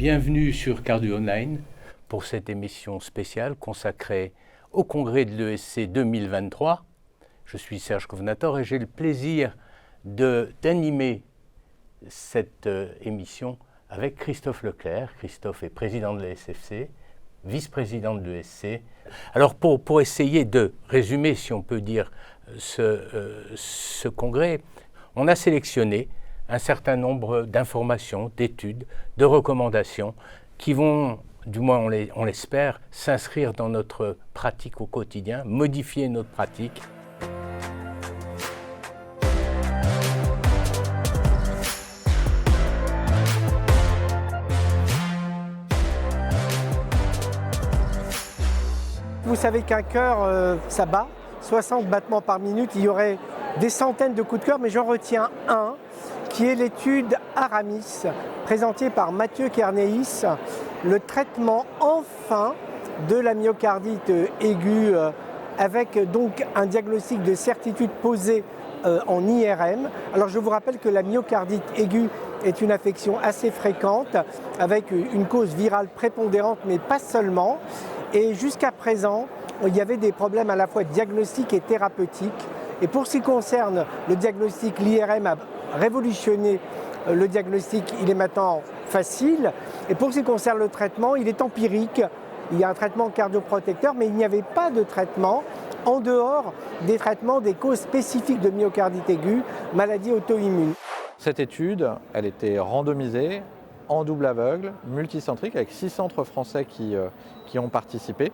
Bienvenue sur Cardio Online pour cette émission spéciale consacrée au congrès de l'ESC 2023. Je suis Serge Covenator et j'ai le plaisir d'animer cette émission avec Christophe Leclerc. Christophe est président de la SFC, vice-président de l'ESC. Alors pour essayer de résumer, si on peut dire, ce congrès, on a sélectionné un certain nombre d'informations, d'études, de recommandations qui vont, du moins on l'espère, s'inscrire dans notre pratique au quotidien, modifier notre pratique. Vous savez qu'un cœur, ça bat, 60 battements par minute. Il y aurait des centaines de coups de cœur, mais j'en retiens un, qui est l'étude Aramis, présentée par Mathieu Kernéis, le traitement enfin de la myocardite aiguë, avec donc un diagnostic de certitude posé en IRM. Alors je vous rappelle que la myocardite aiguë est une affection assez fréquente, avec une cause virale prépondérante, mais pas seulement. Et jusqu'à présent, il y avait des problèmes à la fois diagnostiques et thérapeutiques. Et pour ce qui concerne le diagnostic, l'IRM a révolutionné le diagnostic, il est maintenant facile. Et pour ce qui concerne le traitement, il est empirique. Il y a un traitement cardioprotecteur, mais il n'y avait pas de traitement en dehors des traitements des causes spécifiques de myocardite aiguë, maladie auto-immune. Cette étude, elle était randomisée, en double aveugle, multicentrique, avec 6 centres français qui ont participé,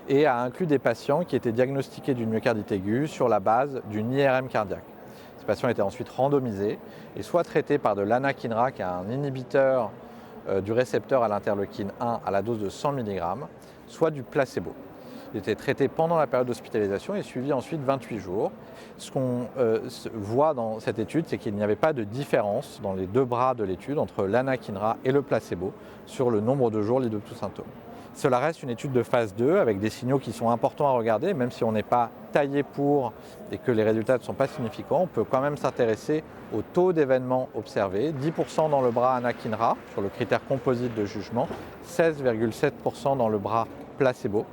et a inclus des patients qui étaient diagnostiqués d'une myocardite aiguë sur la base d'une IRM cardiaque. Ces patients étaient ensuite randomisés et soit traités par de l'anakinra, qui est un inhibiteur du récepteur à l'interleukine 1 à la dose de 100 mg, soit du placebo. Ils étaient traités pendant la période d'hospitalisation et suivis ensuite 28 jours. Ce qu'on voit dans cette étude, c'est qu'il n'y avait pas de différence dans les deux bras de l'étude entre l'anakinra et le placebo sur le nombre de jours liés de tout symptôme. Cela reste une étude de phase 2 avec des signaux qui sont importants à regarder, même si on n'est pas taillé pour et que les résultats ne sont pas significants, on peut quand même s'intéresser au taux d'événements observés, 10% dans le bras anakinra sur le critère composite de jugement, 16,7% dans le bras placebo.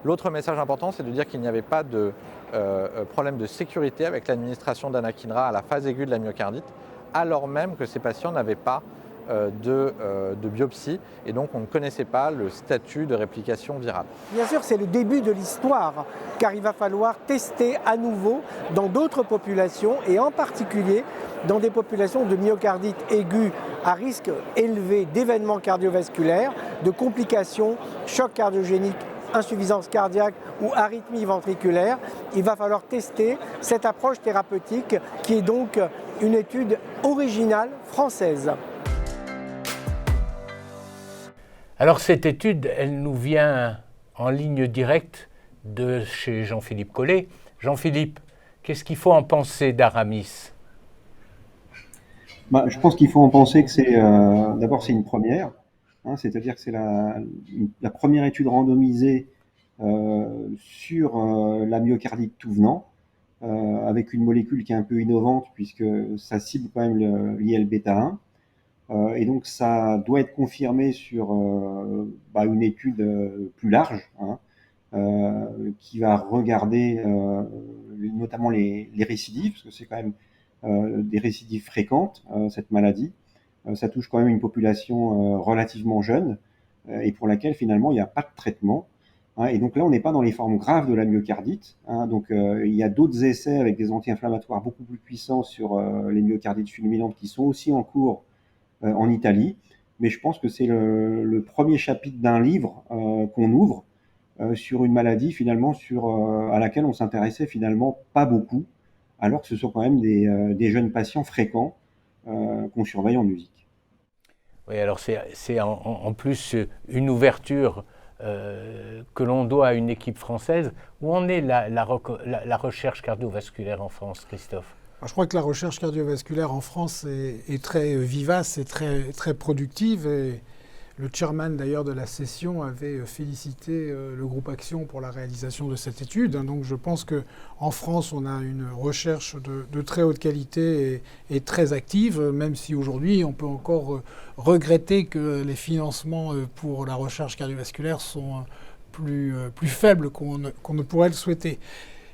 L'autre message important, c'est de dire qu'il n'y avait pas de problème de sécurité avec l'administration d'anakinra à la phase aiguë de la myocardite, alors même que ces patients n'avaient pas de biopsie et donc on ne connaissait pas le statut de réplication virale. Bien sûr, c'est le début de l'histoire, car il va falloir tester à nouveau dans d'autres populations et en particulier dans des populations de myocardite aiguë à risque élevé d'événements cardiovasculaires, de complications, choc cardiogénique, insuffisance cardiaque ou arythmie ventriculaire. Il va falloir tester cette approche thérapeutique qui est donc une étude originale française. Alors cette étude, elle nous vient en ligne directe de chez Jean-Philippe Collet. Jean-Philippe, qu'est-ce qu'il faut en penser d'Aramis ? Je pense qu'il faut en penser que c'est d'abord c'est une première, c'est-à-dire que c'est la première étude randomisée sur la myocardite tout venant, avec une molécule qui est un peu innovante puisque ça cible quand même l'IL-bêta 1. Et donc ça doit être confirmé sur une étude plus large, qui va regarder notamment les récidives, parce que c'est quand même des récidives fréquentes, cette maladie. Ça touche quand même une population relativement jeune et pour laquelle finalement il n'y a pas de traitement. Et donc là, on n'est pas dans les formes graves de la myocardite. Donc il y a d'autres essais avec des anti-inflammatoires beaucoup plus puissants sur les myocardites fulminantes qui sont aussi en cours en Italie, mais je pense que c'est le premier chapitre d'un livre qu'on ouvre sur une maladie finalement à laquelle on s'intéressait finalement pas beaucoup, alors que ce sont quand même des jeunes patients fréquents qu'on surveille en musique. Oui, alors c'est en plus une ouverture que l'on doit à une équipe française. Où en est la recherche cardiovasculaire en France, Christophe ? Je crois que la recherche cardiovasculaire en France est très vivace et très, très productive. Et Le chairman d'ailleurs de la session avait félicité le groupe Action pour la réalisation de cette étude. Donc je pense qu'en France, on a une recherche de très haute qualité et très active, même si aujourd'hui, on peut encore regretter que les financements pour la recherche cardiovasculaire sont plus faibles qu'on ne pourrait le souhaiter.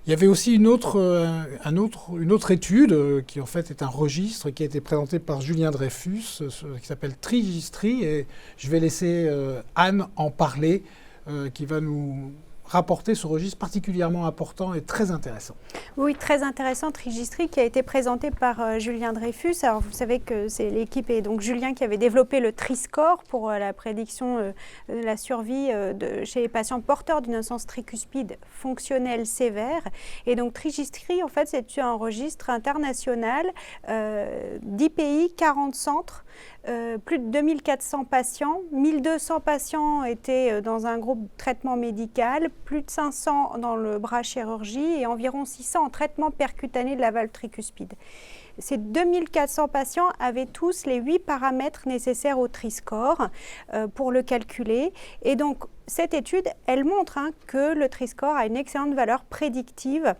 Il y avait aussi une autre étude qui en fait est un registre qui a été présenté par Julien Dreyfus, qui s'appelle Trigistry, et je vais laisser Anne en parler, qui va nous rapporter ce registre particulièrement important et très intéressant. Oui, très intéressant, Trigistry, qui a été présenté par Julien Dreyfus. Alors, vous savez que c'est l'équipe et donc Julien qui avait développé le Triscore pour la prédiction de la survie chez les patients porteurs d'une insuffisance tricuspide fonctionnelle sévère. Et donc, Trigistry, en fait, c'est un registre international, 10 pays, 40 centres, plus de 2400 patients, 1200 patients étaient dans un groupe de traitement médical, plus de 500 dans le bras chirurgie et environ 600 en traitement percutané de la valve tricuspide. Ces 2400 patients avaient tous les 8 paramètres nécessaires au Triscore pour le calculer. Et donc, cette étude, elle montre que le Triscore a une excellente valeur prédictive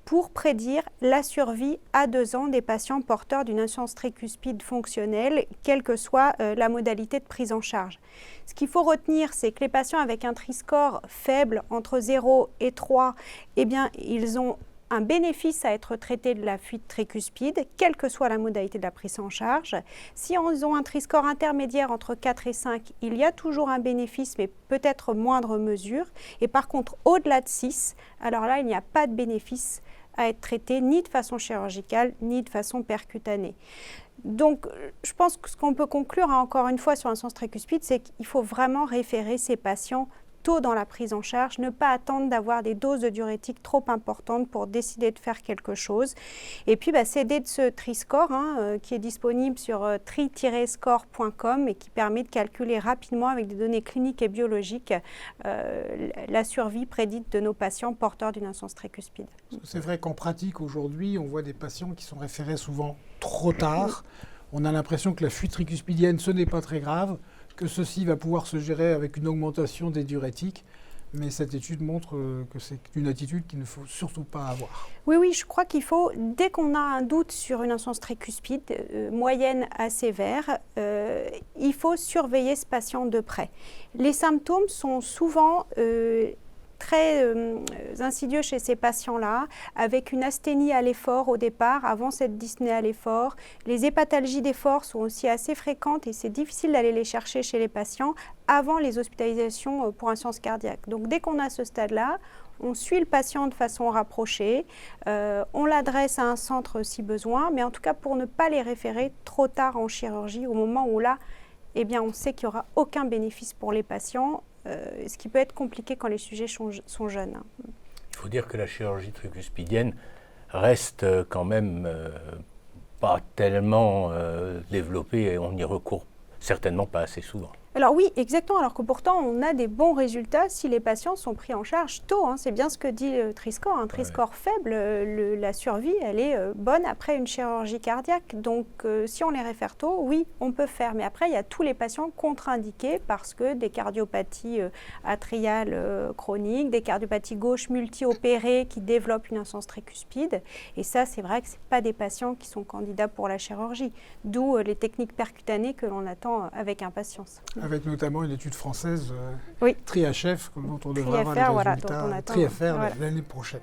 pour prédire la survie à 2 ans des patients porteurs d'une insuffisance tricuspide fonctionnelle, quelle que soit la modalité de prise en charge. Ce qu'il faut retenir, c'est que les patients avec un Triscore faible, entre 0 et 3, eh bien, ils ont un bénéfice à être traités de la fuite tricuspide, quelle que soit la modalité de la prise en charge. Si ils ont un Triscore intermédiaire entre 4 et 5, il y a toujours un bénéfice, mais peut-être moindre mesure. Et par contre, au-delà de 6, alors là, il n'y a pas de bénéfice à être traité ni de façon chirurgicale, ni de façon percutanée. Donc, je pense que ce qu'on peut conclure, encore une fois, sur l'insuffisance tricuspide, c'est qu'il faut vraiment référer ces patients tôt dans la prise en charge, ne pas attendre d'avoir des doses de diurétiques trop importantes pour décider de faire quelque chose. Et puis, s'aider de ce Triscore qui est disponible sur tri-score.com et qui permet de calculer rapidement avec des données cliniques et biologiques la survie prédite de nos patients porteurs d'une insuffisance tricuspide. C'est vrai qu'en pratique, aujourd'hui, on voit des patients qui sont référés souvent trop tard. On a l'impression que la fuite tricuspidienne, ce n'est pas très grave, que ceci va pouvoir se gérer avec une augmentation des diurétiques. Mais cette étude montre que c'est une attitude qu'il ne faut surtout pas avoir. Oui, je crois qu'il faut, dès qu'on a un doute sur une insuffisance tricuspide, moyenne à sévère, il faut surveiller ce patient de près. Les symptômes sont souvent très insidieux chez ces patients-là, avec une asthénie à l'effort au départ, avant cette dyspnée à l'effort. Les hépatalgies d'effort sont aussi assez fréquentes et c'est difficile d'aller les chercher chez les patients avant les hospitalisations pour insuffisance cardiaque. Donc dès qu'on a ce stade-là, on suit le patient de façon rapprochée, on l'adresse à un centre si besoin, mais en tout cas pour ne pas les référer trop tard en chirurgie, au moment où là, eh bien, on sait qu'il n'y aura aucun bénéfice pour les patients, ce qui peut être compliqué quand les sujets sont jeunes. Il faut dire que la chirurgie tricuspidienne reste quand même pas tellement développée et on y recourt certainement pas assez souvent. Alors oui, exactement, alors que pourtant on a des bons résultats si les patients sont pris en charge tôt. C'est bien ce que dit le Triscore. Un Triscore faible, la survie, elle est bonne après une chirurgie cardiaque. Donc si on les réfère tôt, oui, on peut faire. Mais après, il y a tous les patients contre-indiqués parce que des cardiopathies atriales chroniques, des cardiopathies gauche multi-opérées qui développent une insuffisance tricuspide. Et ça, c'est vrai que ce n'est pas des patients qui sont candidats pour la chirurgie. D'où les techniques percutanées que l'on attend avec impatience. Avec notamment une étude française, oui. TRIHF, dont on devrait avoir les résultats, TRIFR l'année prochaine.